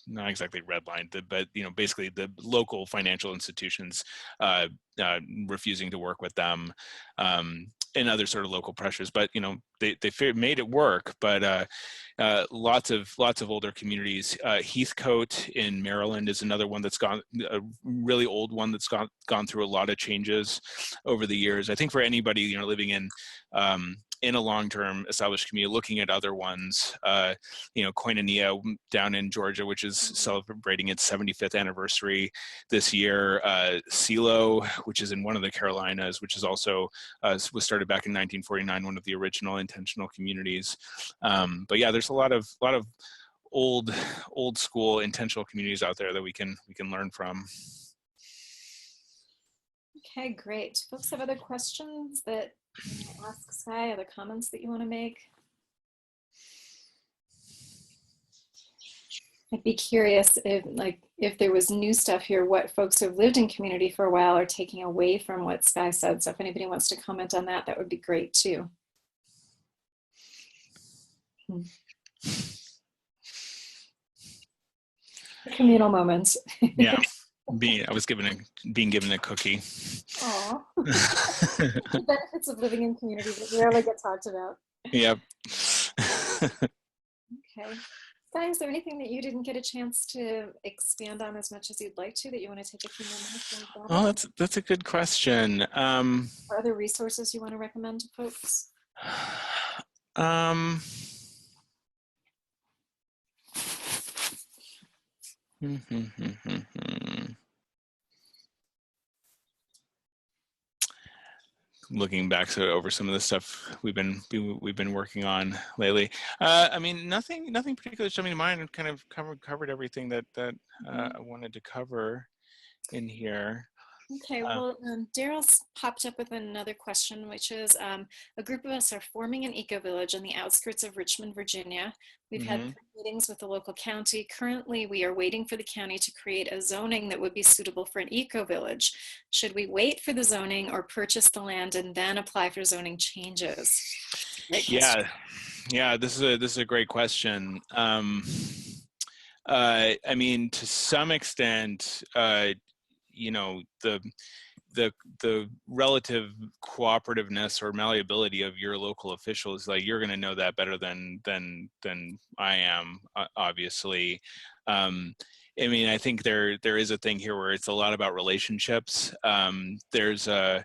not exactly redlined, but basically the local financial institutions refusing to work with them, and other sort of local pressures. But they made it work. But lots of older communities. Heathcote in Maryland is another one that's gone, a really old one that's gone through a lot of changes over the years. I think for anybody living in a long-term established community, looking at other ones, Koinonia down in Georgia, which is celebrating its 75th anniversary this year. Silo, which is in one of the Carolinas, which is also was started back in 1949, one of the original intentional communities. But yeah, there's a lot of old school intentional communities out there that we can learn from. Okay, great. Folks have other questions that you want to ask Sky, other comments that you want to make? I'd be curious if there was new stuff here, what folks who have lived in community for a while are taking away from what Sky said. So if anybody wants to comment on that, that would be great too. Communal moments. Yeah, I was being given a cookie. Aw. The benefits of living in community that rarely get talked about. Yep. Okay. Sky, is there anything that you didn't get a chance to expand on as much as you'd like to that you want to take a few more minutes on? Oh, that's a good question. Are there resources you want to recommend to folks? Looking back over some of the stuff we've been working on lately. I mean, nothing particular coming to mind. I've kind of covered everything that I wanted to cover in here. Okay, well, Daryl's popped up with another question, which is a group of us are forming an eco-village on the outskirts of Richmond, Virginia. We've had meetings with the local county. Currently, we are waiting for the county to create a zoning that would be suitable for an eco-village. Should we wait for the zoning or purchase the land and then apply for zoning changes? Yeah, this is a great question. I mean, to some extent, the relative cooperativeness or malleability of your local officials, like you're going to know that better than I am, obviously. I mean, I think there is a thing here where it's a lot about relationships. There's a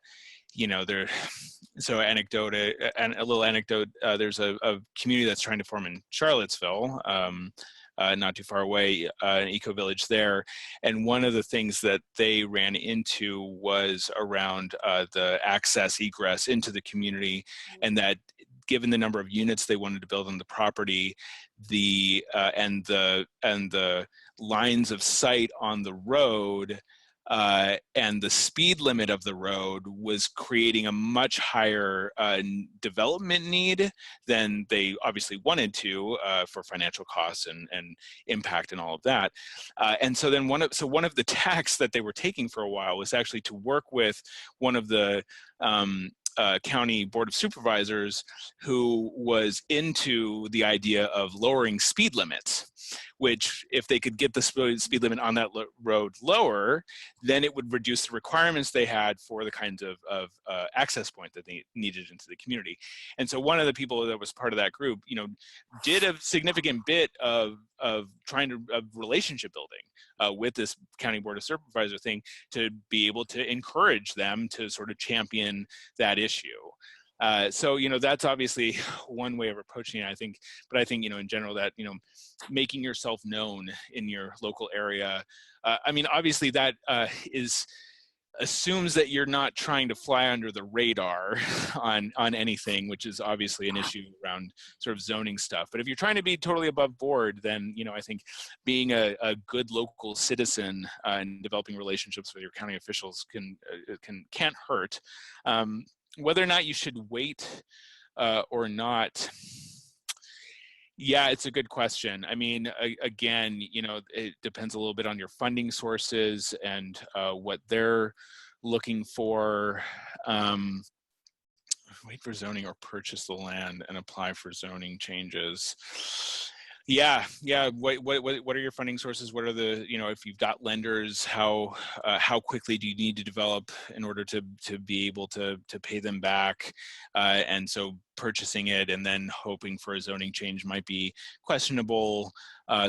so anecdote, and a little anecdote. There's a community that's trying to form in Charlottesville. Not too far away, an eco-village there. And one of the things that they ran into was around the access egress into the community, and that given the number of units they wanted to build on the property, and the lines of sight on the road, and the speed limit of the road was creating a much higher development need than they obviously wanted to for financial costs and impact and all of that. And so then one of the tacks that they were taking for a while was actually to work with one of the county board of supervisors who was into the idea of lowering speed limits, which if they could get the speed limit on that road lower, then it would reduce the requirements they had for the kinds of access point that they needed into the community. And so one of the people that was part of that group, did a significant bit of relationship building with this county board of supervisor thing to be able to encourage them to sort of champion that issue. So that's obviously one way of approaching it, I think. But I think in general that making yourself known in your local area. I mean, obviously that assumes that you're not trying to fly under the radar on anything, which is obviously an issue around sort of zoning stuff. But if you're trying to be totally above board, then I think being a good local citizen and developing relationships with your county officials can't hurt. Whether or not you should wait or not, yeah, it's a good question. I mean, again, it depends a little bit on your funding sources and what they're looking for. wait for zoning or purchase the land and apply for zoning changes. Yeah. What are your funding sources? What are the, if you've got lenders, how quickly do you need to develop in order to be able to pay them back? And so purchasing it and then hoping for a zoning change might be questionable.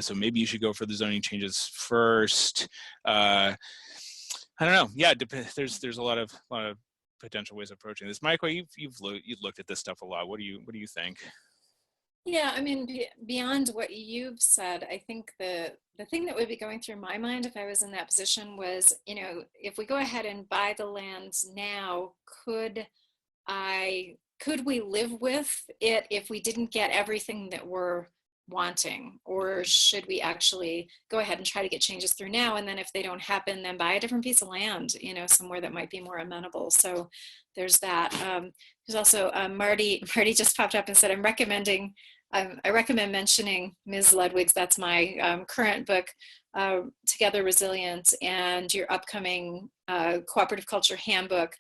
So maybe you should go for the zoning changes first. I don't know. Yeah, there's a lot of potential ways of approaching this. Michael, you've looked at this stuff a lot. What do you think? Yeah, I mean, beyond what you've said, I think the thing that would be going through my mind if I was in that position was, if we go ahead and buy the land now, could we live with it if we didn't get everything that we're wanting, or should we actually go ahead and try to get changes through now, and then if they don't happen, then buy a different piece of land, somewhere that might be more amenable. So there's that. There's also Marty just popped up and said, I recommend mentioning Ms. Ludwig's, that's my current book, Together Resilient, and your upcoming Cooperative Culture Handbook,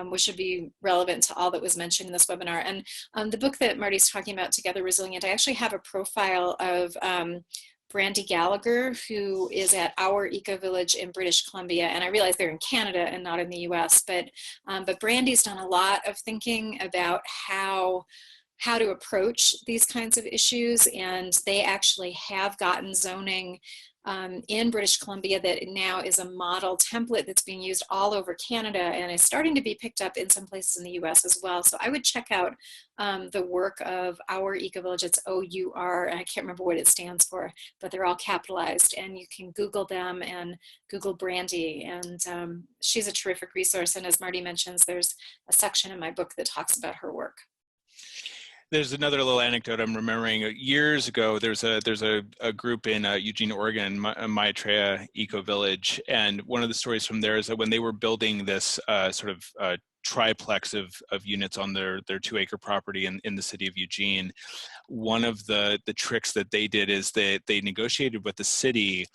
which should be relevant to all that was mentioned in this webinar. And the book that Marty's talking about, Together Resilient, I actually have a profile of Brandy Gallagher, who is at Our Eco Village in British Columbia. And I realize they're in Canada and not in the US, but Brandy's done a lot of thinking about how to approach these kinds of issues. And they actually have gotten zoning in British Columbia that now is a model template that's being used all over Canada and is starting to be picked up in some places in the US as well. So I would check out the work of Our Eco Village. It's OUR, and I can't remember what it stands for, but they're all capitalized, and you can Google them and Google Brandy, and she's a terrific resource. And as Marty mentions, there's a section in my book that talks about her work. There's another little anecdote I'm remembering. Years ago, there's a group in Eugene, Oregon, Maitreya Eco Village, and one of the stories from there is that when they were building this sort of triplex of units on their 2-acre property in the city of Eugene, one of the tricks that they did is they negotiated with the city.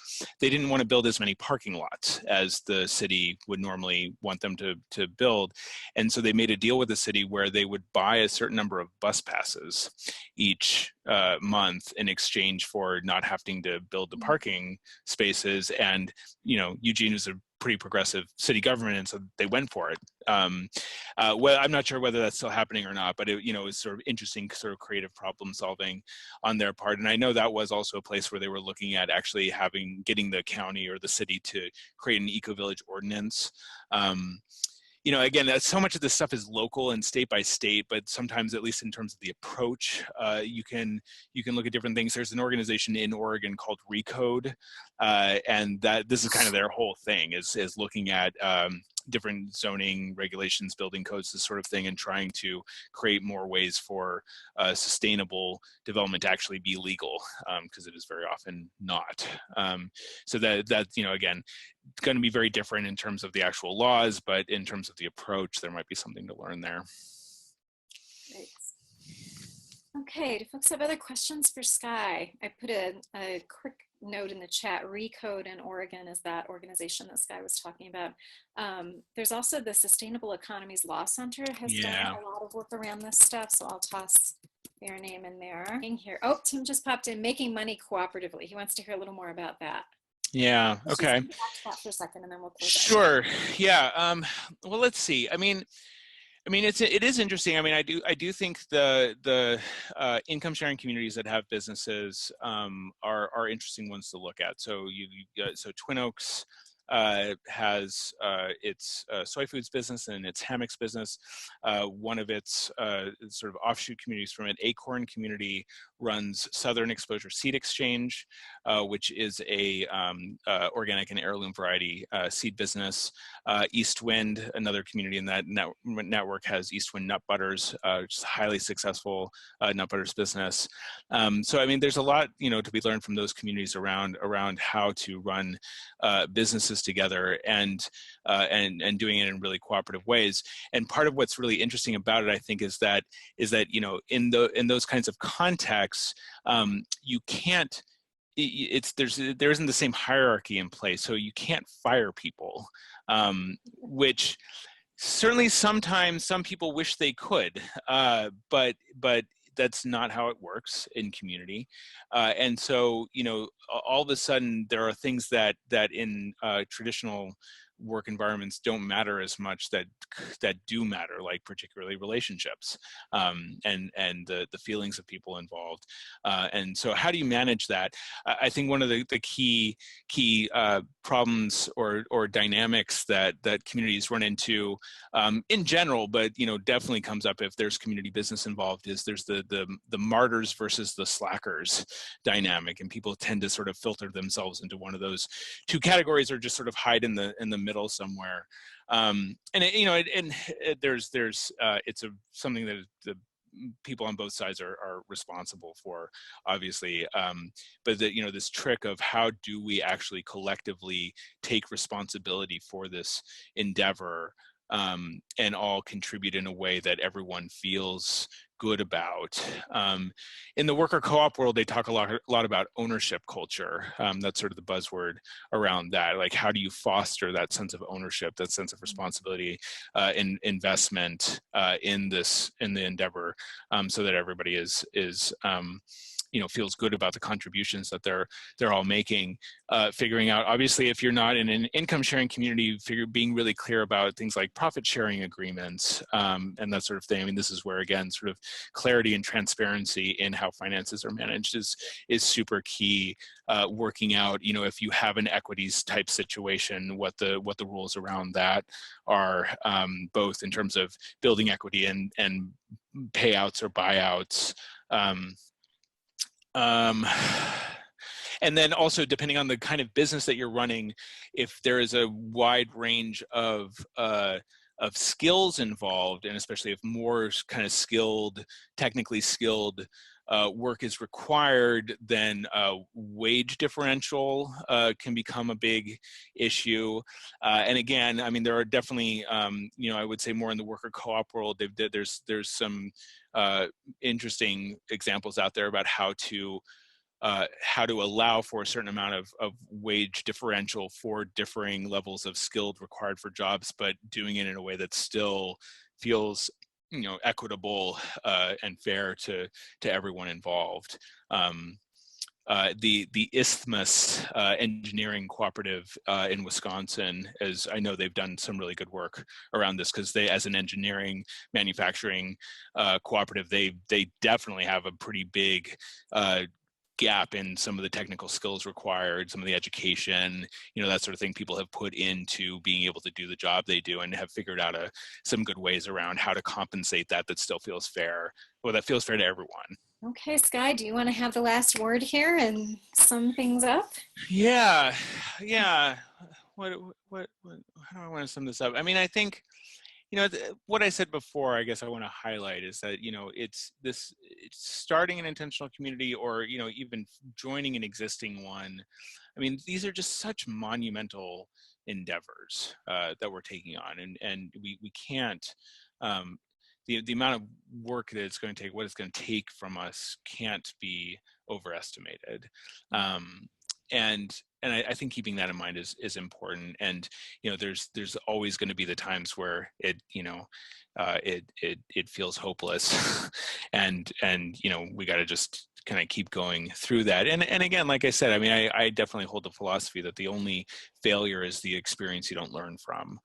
They didn't want to build as many parking lots as the city would normally want them to build. And so they made a deal with the city where they would buy a certain number of bus passes each month in exchange for not having to build the parking spaces. And, Eugene was a pretty progressive city government, and so they went for it. Well, I'm not sure whether that's still happening or not, but it was sort of interesting, sort of creative problem solving on their part. And I know that was also a place where they were looking at actually getting the county or the city to create an eco-village ordinance. Again, so much of this stuff is local and state by state, but sometimes, at least in terms of the approach, you can look at different things. There's an organization in Oregon called Recode, and this is kind of their whole thing is looking at different zoning regulations, building codes, this sort of thing, and trying to create more ways for sustainable development to actually be legal, because it is very often not. So that again, going to be very different in terms of the actual laws, but in terms of the approach, there might be something to learn there. Thanks. Okay, do folks have other questions for Skye? I put a quick note in the chat. Recode in Oregon is that organization that Skye was talking about. There's also the Sustainable Economies Law Center has done a lot of work around this stuff, so I'll toss their name in there. Here. Oh, Tim just popped in, Making Money Cooperatively. He wants to hear a little more about that. Yeah, okay. Let's just back to that for a second and then we'll close Sure, yeah. Well, let's see. I mean, it is interesting. I mean, I do think the income sharing communities that have businesses are interesting ones to look at. So so Twin Oaks has its soy foods business and its hammocks business. One of its sort of offshoot communities from an Acorn community runs Southern Exposure Seed Exchange, which is a organic and heirloom variety seed business. Eastwind, another community in that network, has Eastwind Nut Butters, which is a highly successful nut butters business. So I mean, there's a lot to be learned from those communities around how to run businesses together and doing it in really cooperative ways. And part of what's really interesting about it, I think, is that in those kinds of contexts, you can't. There isn't the same hierarchy in place, so you can't fire people, which Certainly, sometimes some people wish they could, but that's not how it works in community. And so, all of a sudden, there are things that in traditional work environments don't matter as much that do matter, like particularly relationships, and the feelings of people involved. And so, how do you manage that? I think one of the key problems or dynamics that communities run into in general, but definitely comes up if there's community business involved, is there's the martyrs versus the slackers dynamic, and people tend to sort of filter themselves into one of those two categories, or just sort of hide in the middle somewhere. There's it's something that the people on both sides are responsible for, obviously, but this trick of how do we actually collectively take responsibility for this endeavor, and all contribute in a way that everyone feels good about. In the worker co-op world, they talk a lot about ownership culture. That's sort of the buzzword around that. Like, how do you foster that sense of ownership, that sense of responsibility, in investment in the endeavor, so that everybody is feels good about the contributions that they're all making. Figuring out, obviously, if you're not in an income sharing community, being really clear about things like profit sharing agreements, and that sort of thing. I mean, this is where, again, sort of clarity and transparency in how finances are managed is super key. Working out, if you have an equities type situation, what the rules around that are, both in terms of building equity and payouts or buyouts. And then also, depending on the kind of business that you're running, if there is a wide range of skills involved, and especially if more kind of technically skilled work is required, then wage differential can become a big issue. And again, I mean, there are definitely, I would say more in the worker co-op world, there's some interesting examples out there about how to allow for a certain amount of wage differential for differing levels of skilled required for jobs, but doing it in a way that still feels equitable and fair to everyone involved. The Isthmus Engineering Cooperative in Wisconsin, as I know they've done some really good work around this, because they, as an engineering manufacturing cooperative, they definitely have a pretty big gap in some of the technical skills required, some of the education, that sort of thing people have put into being able to do the job they do, and have figured out some good ways around how to compensate that still feels fair, or that feels fair to everyone. Okay, Skye, do you want to have the last word here and sum things up? Yeah. What how do I want to sum this up? I mean, I think, what I said before, I guess I want to highlight is that, it's starting an intentional community, or, even joining an existing one. I mean, these are just such monumental endeavors that we're taking on, and we can't, the amount of work that it's going to take, what it's going to take from us, can't be overestimated. And I think keeping that in mind is important. And there's always going to be the times where it feels hopeless, and we got to just kind of keep going through that. And again, like I said, I mean, I definitely hold the philosophy that the only failure is the experience you don't learn from.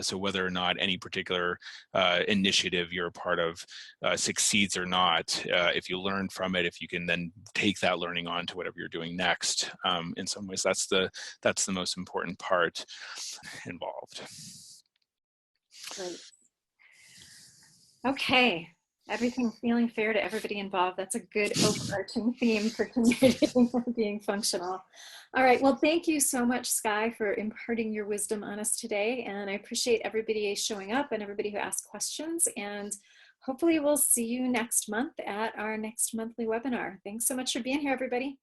So whether or not any particular initiative you're a part of succeeds or not, if you learn from it, if you can then take that learning on to whatever you're doing next, in some ways, that's the most important part involved. Great. Okay. Everything feeling fair to everybody involved. That's a good overarching theme for community being functional. All right. Well, thank you so much, Skye, for imparting your wisdom on us today. And I appreciate everybody showing up and everybody who asked questions. And hopefully we'll see you next month at our next monthly webinar. Thanks so much for being here, everybody.